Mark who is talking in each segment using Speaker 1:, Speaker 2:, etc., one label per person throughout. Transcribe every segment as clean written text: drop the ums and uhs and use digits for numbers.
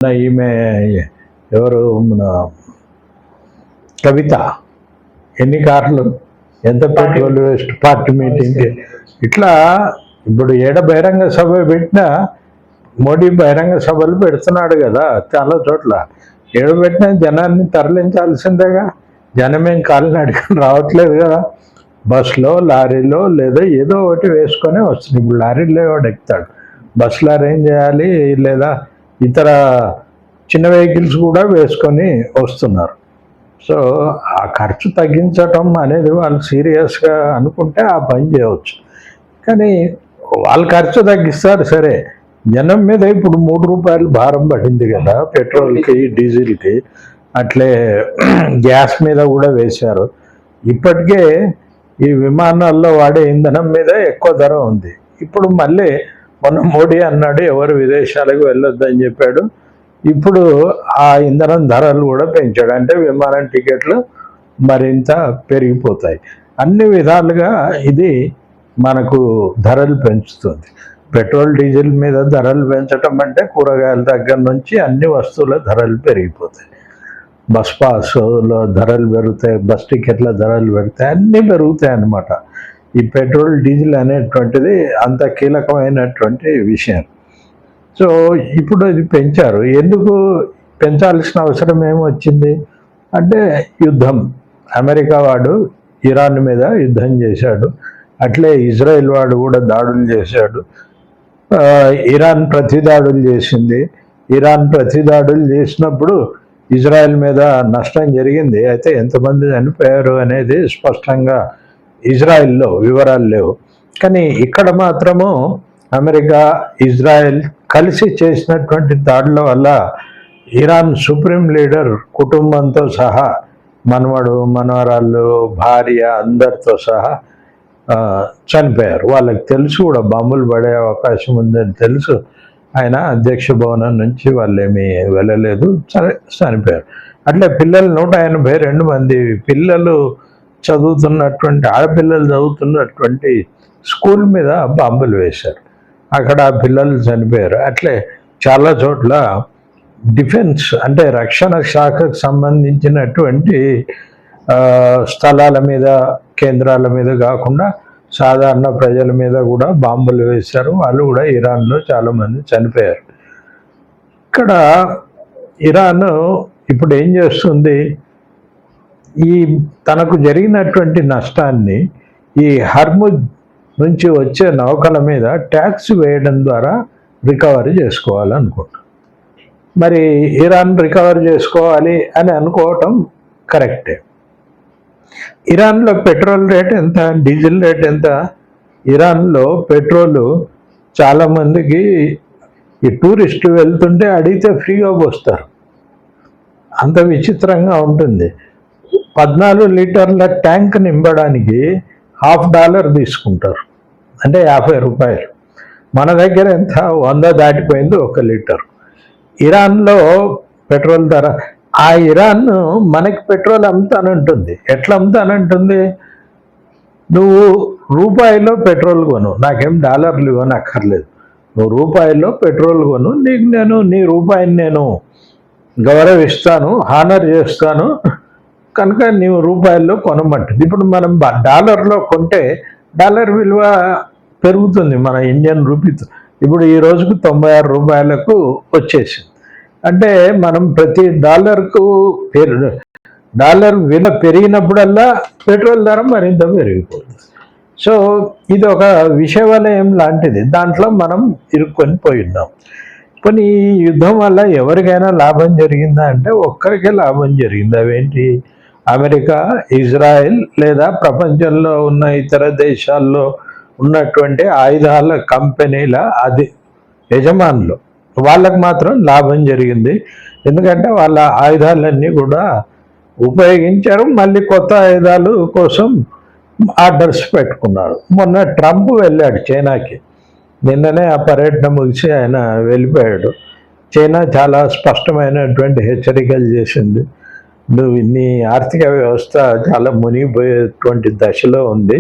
Speaker 1: ఈమె ఎవరు మన కవిత ఎన్ని కార్లు ఎంత పెట్రోల్ వేస్ట్ పార్టీ మీటింగ్కి ఇట్లా ఇప్పుడు బహిరంగ సభ పెట్టినా మోడీ బహిరంగ సభలు పెడుతున్నాడు కదా చాలా చోట్ల పెట్టినా జనాన్ని తరలించాల్సిందేగా. జనమేం కాలినడకని రావట్లేదు కదా, బస్సులో లారీలో లేదా ఏదో ఒకటి వేసుకొని వస్తుంది. ఇప్పుడు లారీలో వాడు ఎక్కుతాడు, బస్సులో అరేంజ్ చేయాలి లేదా ఇతర చిన్న వెహికల్స్ కూడా వేసుకొని వస్తున్నారు. సో ఆ ఖర్చు తగ్గించటం అనేది వాళ్ళు సీరియస్గా అనుకుంటే ఆ పని చేయవచ్చు. కానీ వాళ్ళు ఖర్చు తగ్గిస్తారు సరే, జనం మీద ఇప్పుడు ₹3 భారం పడింది కదా పెట్రోల్కి డీజిల్కి, అట్లే గ్యాస్ మీద కూడా వేశారు. ఇప్పటికే ఈ విమానాల్లో వాడే ఇంధనం మీద ఎక్కువ ధర ఉంది. ఇప్పుడు మళ్ళీ మొన్న మోడీ అన్నాడు ఎవరు విదేశాలకు వెళ్ళొద్దని చెప్పాడు. ఇప్పుడు ఆ ఇంధనం ధరలు కూడా పెంచాడు, అంటే విమానం టికెట్లు మరింత పెరిగిపోతాయి. అన్ని విధాలుగా ఇది మనకు ధరలు పెంచుతుంది. పెట్రోల్ డీజిల్ మీద ధరలు పెంచడం అంటే కూరగాయల దగ్గర నుంచి అన్ని వస్తువుల ధరలు పెరిగిపోతాయి. బస్ పాస్లో ధరలు పెరుగుతాయి, బస్ టికెట్ల ధరలు పెరుగుతాయి, అన్నీ పెరుగుతాయి అన్నమాట. ఈ పెట్రోల్ డీజిల్ అనేటువంటిది అంత కీలకమైనటువంటి విషయం. సో ఇప్పుడు అది పెంచారు. ఎందుకు పెంచాల్సిన అవసరం ఏమొచ్చింది అంటే యుద్ధం. అమెరికా వాడు ఇరాన్ మీద యుద్ధం చేశాడు, అట్లే ఇజ్రాయెల్ వాడు కూడా దాడులు చేశాడు. ఇరాన్ ప్రతిదాడులు చేసింది. ఇరాన్ ప్రతిదాడులు చేసినప్పుడు ఇజ్రాయెల్ మీద నష్టం జరిగింది. అయితే ఎంతమంది చనిపోయారు అనేది స్పష్టంగా ఇజ్రాయెల్లో వివరాలు లేవు. కానీ ఇక్కడ మాత్రము అమెరికా ఇజ్రాయెల్ కలిసి చేసినటువంటి దాడుల వల్ల ఇరాన్ సుప్రీం లీడర్ కుటుంబంతో సహా, మనవడు మనవరాళ్ళు భార్య అందరితో సహా చనిపోయారు. వాళ్ళకి తెలుసు కూడా బాంబులు పడే అవకాశం ఉందని తెలుసు. ఆయన అధ్యక్ష భవనం నుంచి వాళ్ళు ఏమీ వెళ్ళలేదు, సరే చనిపోయారు. అట్లే పిల్లలు 182 మంది పిల్లలు చదువుతున్నటువంటి ఆడపిల్లలు చదువుతున్నటువంటి స్కూల్ మీద బాంబులు వేశారు, అక్కడ పిల్లలు చనిపోయారు. అట్లే చాలా చోట్ల డిఫెన్స్ అంటే రక్షణ శాఖకు సంబంధించినటువంటి స్థలాల మీద కేంద్రాల మీద కాకుండా సాధారణ ప్రజల మీద కూడా బాంబులు వేశారు. వాళ్ళు కూడా ఇరాన్లో చాలామంది చనిపోయారు. ఇక్కడ ఇరాన్ ఇప్పుడు ఏం చేస్తుంది, ఈ తనకు జరిగినటువంటి నష్టాన్ని ఈ హర్ముజ్ నుంచి వచ్చే నౌకల మీద ట్యాక్స్ వేయడం ద్వారా రికవరీ చేసుకోవాలనుకుంటున్నాం. మరి ఇరాన్ రికవరీ చేసుకోవాలి అని అనుకోవటం కరెక్టే. ఇరాన్లో పెట్రోల్ రేట్ ఎంత, డీజిల్ రేట్ ఎంత? ఇరాన్లో పెట్రోలు చాలామందికి ఈ టూరిస్టు వెళ్తుంటే అడిగితే ఫ్రీగా పోస్తారు, అంత విచిత్రంగా ఉంటుంది. 14 లీటర్ల ట్యాంక్ నింపడానికి $50 తీసుకుంటారు, అంటే ₹50. మన దగ్గర ఎంత, 100 దాటిపోయింది 1 లీటర్. ఇరాన్లో పెట్రోల్ ధర, ఆ ఇరాన్ మనకి పెట్రోల్ అమ్ముతానంటుంది. ఎట్లా అమ్ముతానంటుంది, నువ్వు రూపాయిలో పెట్రోల్ కొను, నాకేం డాలర్లు ఇవ్వని అక్కర్లేదు, నువ్వు రూపాయిలో పెట్రోల్ కొను, నీకు నేను నీ రూపాయిని నేను గౌరవిస్తాను, హానర్ చేస్తాను, కనుక నీవు రూపాయల్లో కొనమంటుంది. ఇప్పుడు మనం డాలర్లో కొంటే డాలర్ విలువ పెరుగుతుంది మన ఇండియన్ రూపీతో. ఇప్పుడు ఈ రోజుకు $96 వచ్చేసింది. అంటే మనం ప్రతి డాలర్కు డాలర్ విలువ పెరిగినప్పుడల్లా పెట్రోల్ ధర మరింత పెరిగిపోతుంది. సో ఇది ఒక విషవలయం లాంటిది, దాంట్లో మనం ఇరుక్కొని పోయి ఉన్నాం. కొన్ని ఈ యుద్ధం వల్ల ఎవరికైనా లాభం జరిగిందా అంటే ఒక్కరికే లాభం జరిగింది. అవేంటి, అమెరికా, ఇజ్రాయెల్ లేదా ప్రపంచంలో ఉన్న ఇతర దేశాల్లో ఉన్నటువంటి ఆయుధాల కంపెనీల యజమానులు, వాళ్ళకు మాత్రం లాభం జరిగింది. ఎందుకంటే వాళ్ళ ఆయుధాలన్నీ కూడా ఉపయోగించారు, మళ్ళీ కొత్త ఆయుధాలు కోసం ఆర్డర్స్ పెట్టుకున్నారు. మొన్న ట్రంప్ వెళ్ళాడు చైనాకి, నిన్ననే ఆ పర్యటన ముగిసి ఆయన వెళ్ళిపోయాడు. చైనా చాలా స్పష్టమైనటువంటి హెచ్చరికలు చేసింది, నువ్వు నీ ఆర్థిక వ్యవస్థ చాలా మునిగిపోయేటువంటి దశలో ఉంది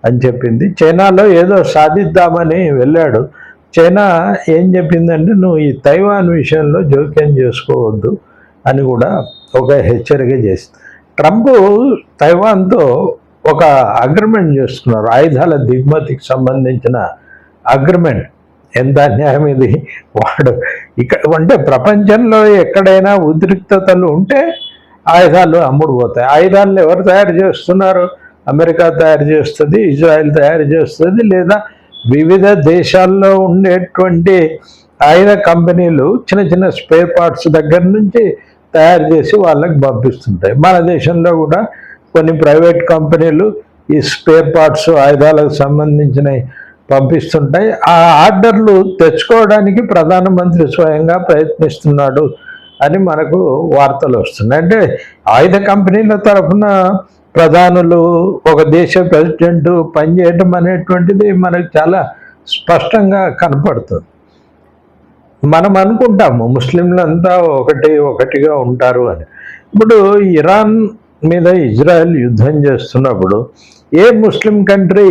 Speaker 1: అని చెప్పింది. చైనాలో ఏదో సాధిద్దామని వెళ్ళాడు, చైనా ఏం చెప్పిందంటే నువ్వు ఈ తైవాన్ విషయంలో జోక్యం చేసుకోవద్దు అని కూడా ఒక హెచ్చరిక చేసింది. ట్రంప్ తైవాన్తో ఒక అగ్రిమెంట్ చేసుకున్నారు, ఆయుధాల దిగుమతికి సంబంధించిన అగ్రిమెంట్. ఎంత అన్యాయం ఇది! వాడు ఇక్కడ అంటే ప్రపంచంలో ఎక్కడైనా ఉద్రిక్తతలు ఉంటే ఆయుధాలు అమ్ముడు పోతాయి. ఆయుధాలను ఎవరు తయారు చేస్తున్నారు? అమెరికా తయారు చేస్తుంది, ఇజ్రాయెల్ తయారు చేస్తుంది, లేదా వివిధ దేశాల్లో ఉండేటువంటి ఆయుధ కంపెనీలు చిన్న చిన్న స్పేర్ పార్ట్స్ దగ్గర నుంచి తయారు చేసి వాళ్ళకి పంపిస్తుంటాయి. మన దేశంలో కూడా కొన్ని ప్రైవేట్ కంపెనీలు ఈ స్పేర్ పార్ట్స్ ఆయుధాలకు సంబంధించినవి పంపిస్తుంటాయి. ఆ ఆర్డర్లు తెచ్చుకోవడానికి ప్రధానమంత్రి స్వయంగా ప్రయత్నిస్తున్నాడు అని మనకు వార్తలు వస్తున్నాయి. అంటే ఆయుధ కంపెనీల తరఫున ప్రధానులు, ఒక దేశ ప్రెసిడెంట్ పనిచేయటం అనేటువంటిది మనకు చాలా స్పష్టంగా కనపడుతుంది. మనం అనుకుంటాము ముస్లింలంతా ఒకటిగా ఉంటారు అని. ఇప్పుడు ఇరాన్ మీద ఇజ్రాయెల్ యుద్ధం చేస్తున్నప్పుడు ఏ ముస్లిం కంట్రీ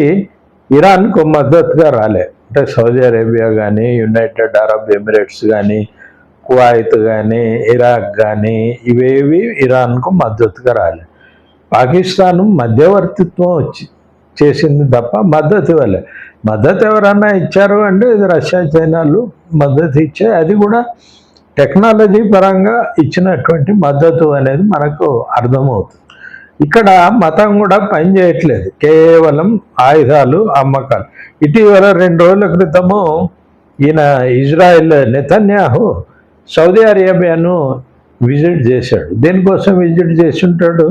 Speaker 1: ఇరాన్కు మద్దతుగా రాలే. అంటే సౌదీ అరేబియా కానీ, యునైటెడ్ అరబ్ ఎమిరేట్స్ కానీ, కువైత్ కానీ, ఇరాక్ కానీ ఇవేవి ఇరాన్కు మద్దతుగా రాలే. పాకిస్తాన్ మధ్యవర్తిత్వం చేసింది తప్ప మద్దతు ఇవ్వలే. మద్దతు ఎవరన్నా ఇచ్చారు అంటే ఇది రష్యా, చైనాలు మద్దతు ఇచ్చే, అది కూడా టెక్నాలజీ పరంగా ఇచ్చినటువంటి మద్దతు అనేది మనకు అర్థమవుతుంది. ఇక్కడ మతం కూడా పనిచేయట్లేదు, కేవలం ఆయుధాలు అమ్మకాలు. ఇటీవల 2 రోజుల క్రితము ఈయన ఇజ్రాయెల్ నెతన్యాహు సౌదీ అరేబియాను విజిట్ చేశాడు. దేనికోసం విజిట్ చేసి ఉంటాడు?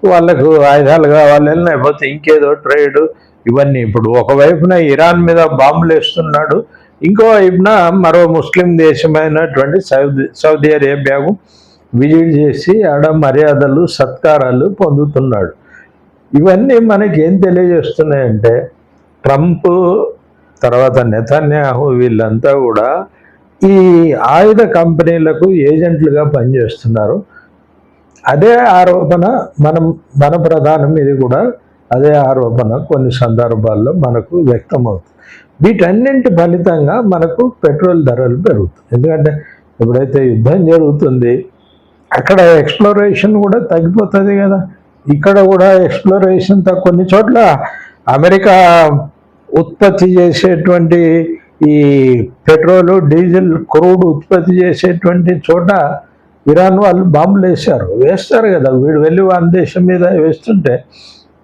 Speaker 1: వాళ్ళకు ఆయుధాలు కావాలి, లేకపోతే ఇంకేదో ట్రేడ్, ఇవన్నీ. ఇప్పుడు ఒకవైపున ఇరాన్ మీద బాంబులు వేస్తున్నాడు, ఇంకో వైపున మరో ముస్లిం దేశమైనటువంటి సౌదీ అరేబియాకు విజిట్ చేసి ఆడ మర్యాదలు సత్కారాలు పొందుతున్నాడు. ఇవన్నీ మనకి ఏం తెలియజేస్తున్నాయంటే ట్రంప్ తర్వాత నెతన్యాహు వీళ్ళంతా కూడా ఈ ఆయుధ కంపెనీలకు ఏజెంట్లుగా పనిచేస్తున్నారు. అదే ఆరోపణ మన ప్రధానం మీద కూడా అదే ఆరోపణ కొన్ని సందర్భాల్లో మనకు వ్యక్తమవుతుంది. వీటన్నింటి ఫలితంగా మనకు పెట్రోల్ ధరలు పెరుగుతాయి. ఎందుకంటే ఎప్పుడైతే యుద్ధం జరుగుతుంది అక్కడ ఎక్స్ప్లోరేషన్ కూడా తగ్గిపోతుంది కదా. ఇక్కడ కూడా ఎక్స్ప్లోరేషన్ కొన్ని చోట్ల అమెరికా ఉత్పత్తి చేసేటువంటి ఈ పెట్రోలు, డీజిల్, క్రూడ్ ఉత్పత్తి చేసేటువంటి చోట ఇరాన్ వాళ్ళు బాంబులు వేస్తారు కదా. వీడు వెళ్ళి వాళ్ళ దేశం మీద వేస్తుంటే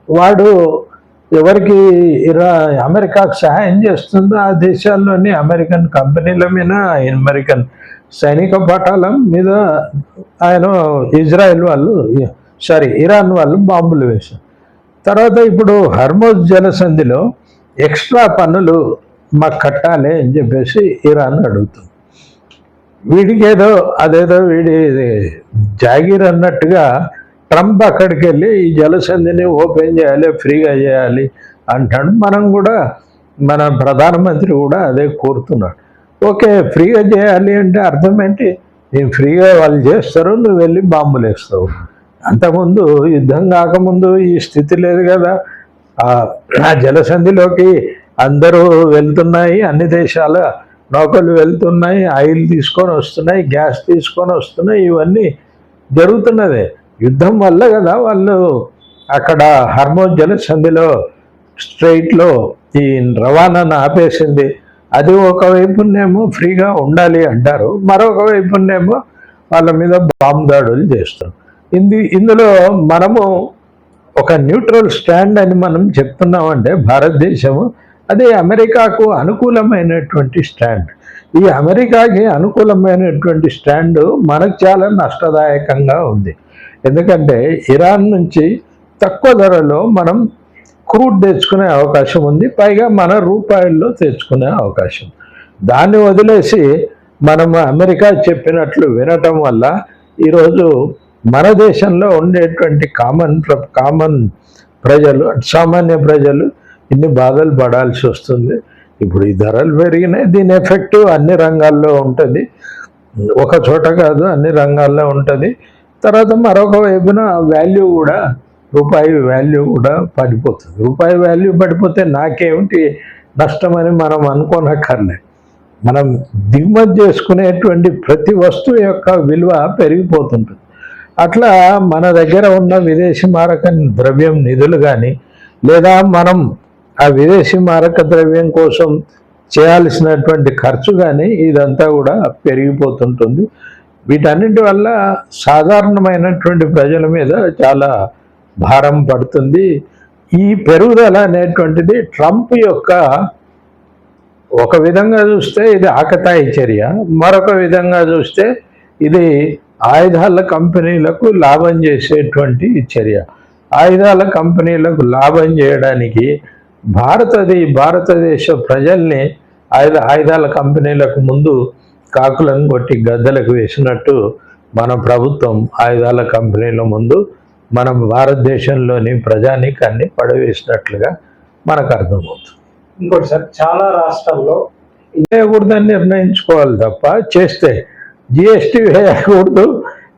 Speaker 1: వాడు ఎవరికి అమెరికాకు సహాయం చేస్తుందో ఆ దేశాల్లోని అమెరికన్ కంపెనీల మీద, అమెరికన్ సైనిక పటాలం మీద ఆయన ఇరాన్ వాళ్ళు బాంబులు వేశారు. తర్వాత ఇప్పుడు హర్మోజ్ జలసంధిలో ఎక్స్ట్రా పన్నులు మాకు కట్టాలి అని చెప్పేసి ఇరాన్ అడుగుతుంది. వీడికి అదేదో వీడి జాగీర్ అన్నట్టుగా ట్రంప్ అక్కడికి వెళ్ళి ఈ జలసంధిని ఓపెన్ చేయాలి, ఫ్రీగా చేయాలి అంటాడు. మనం కూడా మన ప్రధానమంత్రి కూడా అదే కోరుతున్నాడు. ఓకే, ఫ్రీగా చేయాలి అంటే అర్థం ఏంటి? నేను ఫ్రీగా వాళ్ళు చేస్తారు, నువ్వు వెళ్ళి బాంబులు వేస్తావు. అంతకుముందు యుద్ధం కాకముందు ఈ స్థితి లేదు కదా. ఆ జలసంధిలోకి అందరూ వెళ్తున్నాయి, అన్ని దేశాల నౌకలు వెళ్తున్నాయి, ఆయిల్ తీసుకొని వస్తున్నాయి, గ్యాస్ తీసుకొని వస్తున్నాయి, ఇవన్నీ జరుగుతున్నదే. యుద్ధం వల్ల కదా వాళ్ళు అక్కడ హర్మోజ్ జలసంధిలో స్ట్రైట్లో ఈ రవాణాను ఆపేసింది. అది ఒకవైపునేమో ఫ్రీగా ఉండాలి అంటారు, మరొక వైపునేమో వాళ్ళ మీద బాంబు దాడులు చేస్తారు. ఇందులో మనము ఒక న్యూట్రల్ స్టాండ్ అని మనం చెప్తున్నామంటే భారతదేశము అది అమెరికాకు అనుకూలమైనటువంటి స్టాండ్. ఈ అమెరికాకి అనుకూలమైనటువంటి స్టాండ్ మనకు చాలా నష్టదాయకంగా ఉంది. ఎందుకంటే ఇరాన్ నుంచి తక్కువ ధరలో మనం క్రూడ్ తెచ్చుకునే అవకాశం ఉంది, పైగా మన రూపాయల్లో తెచ్చుకునే అవకాశం. దాన్ని వదిలేసి మనం అమెరికా చెప్పినట్లు వినటం వల్ల ఈరోజు మన దేశంలో ఉండేటువంటి కామన్ ప్రజలు, సామాన్య ప్రజలు ఇన్ని బాధలు పడాల్సి వస్తుంది. ఇప్పుడు ఈ ధరలు పెరిగినాయి, దీని ఎఫెక్ట్ అన్ని రంగాల్లో ఉంటుంది, ఒక చోట కాదు అన్ని రంగాల్లో ఉంటుంది. తర్వాత మరొక వైపున వాల్యూ కూడా, రూపాయి వాల్యూ కూడా పడిపోతుంది. రూపాయి వాల్యూ పడిపోతే నాకేమిటి నష్టమని మనం అనుకోనక్కర్లే. మనం దిగుమతి చేసుకునేటువంటి ప్రతి వస్తువు యొక్క విలువ పెరిగిపోతుంటుంది. అట్లా మన దగ్గర ఉన్న విదేశీ మారక ద్రవ్యం నిధులు కానీ, లేదా మనం ఆ విదేశీ మారక ద్రవ్యం కోసం చేయాల్సినటువంటి ఖర్చు కానీ ఇదంతా కూడా పెరిగిపోతుంటుంది. వీటన్నిటి వల్ల సాధారణమైనటువంటి ప్రజల మీద చాలా భారం పడుతుంది. ఈ పెరుగుదల అనేటువంటిది ట్రంప్ యొక్క ఒక విధంగా చూస్తే ఇది ఆకతాయి చర్య, మరొక విధంగా చూస్తే ఇది ఆయుధాల కంపెనీలకు లాభం చేసేటువంటి చర్య. ఆయుధాల కంపెనీలకు లాభం చేయడానికి భారతదేశ ప్రజల్ని ఆయుధాల కంపెనీలకు ముందు కాకులను కొట్టి గద్దలకు వేసినట్టు మన ప్రభుత్వం ఆయుధాల కంపెనీల ముందు మనం భారతదేశంలోని ప్రజానీకాన్ని పడవేసినట్లుగా మనకు అర్థమవుతుంది.
Speaker 2: ఇంకోటి సార్, చాలా రాష్ట్రాల్లో
Speaker 1: వేయకూడదని నిర్ణయించుకోవాలి తప్ప చేస్తే జిఎస్టీ వేయకూడదు,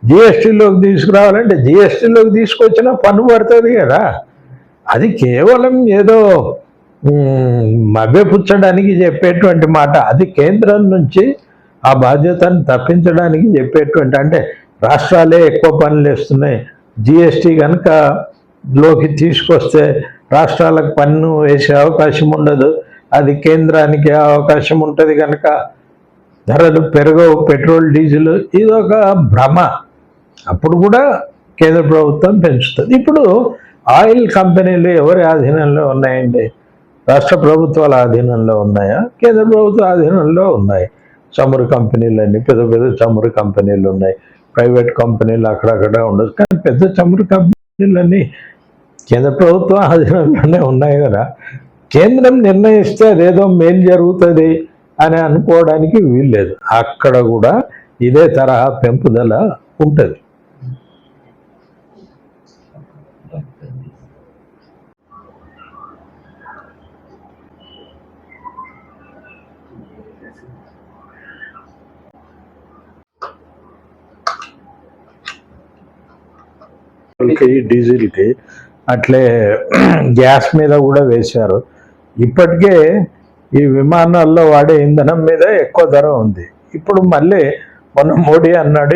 Speaker 1: జిఎస్టీలోకి తీసుకురావాలంటే జిఎస్టీలోకి తీసుకొచ్చిన పన్ను పడుతుంది కదా. అది కేవలం ఏదో మభ్యపుచ్చడానికి చెప్పేటువంటి మాట. అది కేంద్రం నుంచి ఆ బాధ్యతను తప్పించడానికి చెప్పేటువంటి, అంటే రాష్ట్రాలే ఎక్కువ పనులు వేస్తున్నాయి, జిఎస్టీ కనుక లోకి తీసుకొస్తే రాష్ట్రాలకు పన్ను వేసే అవకాశం ఉండదు, అది కేంద్రానికి అవకాశం ఉంటుంది కనుక ధరలు పెరగవు, పెట్రోల్ డీజిల్, ఇదొక భ్రమ. అప్పుడు కూడా కేంద్ర ప్రభుత్వం పెంచుతుంది. ఇప్పుడు ఆయిల్ కంపెనీలు ఎవరి ఆధీనంలో ఉన్నాయండి? రాష్ట్ర ప్రభుత్వాల ఆధీనంలో ఉన్నాయా, కేంద్ర ప్రభుత్వ ఆధీనంలో ఉన్నాయి? చమురు కంపెనీలన్నీ పెద్ద పెద్ద చమురు కంపెనీలు ఉన్నాయి, ప్రైవేట్ కంపెనీలు అక్కడక్కడ ఉండదు. కానీ పెద్ద చమురు కంపెనీలన్నీ కేంద్ర ప్రభుత్వం ఆధీనంలోనే ఉన్నాయి కదా. కేంద్రం నిర్ణయిస్తే అదేదో మేలు జరుగుతుంది అని అనుకోవడానికి వీల్లేదు. అక్కడ కూడా ఇదే తరహా పెంపుదల ఉంటుంది. డీజిల్కి అట్లే గ్యాస్ మీద కూడా వేశారు. ఇప్పటికే ఈ విమానాల్లో వాడే ఇంధనం మీద ఎక్కువ ధర ఉంది. ఇప్పుడు మళ్ళీ మొన్న మోడీ అన్నాడు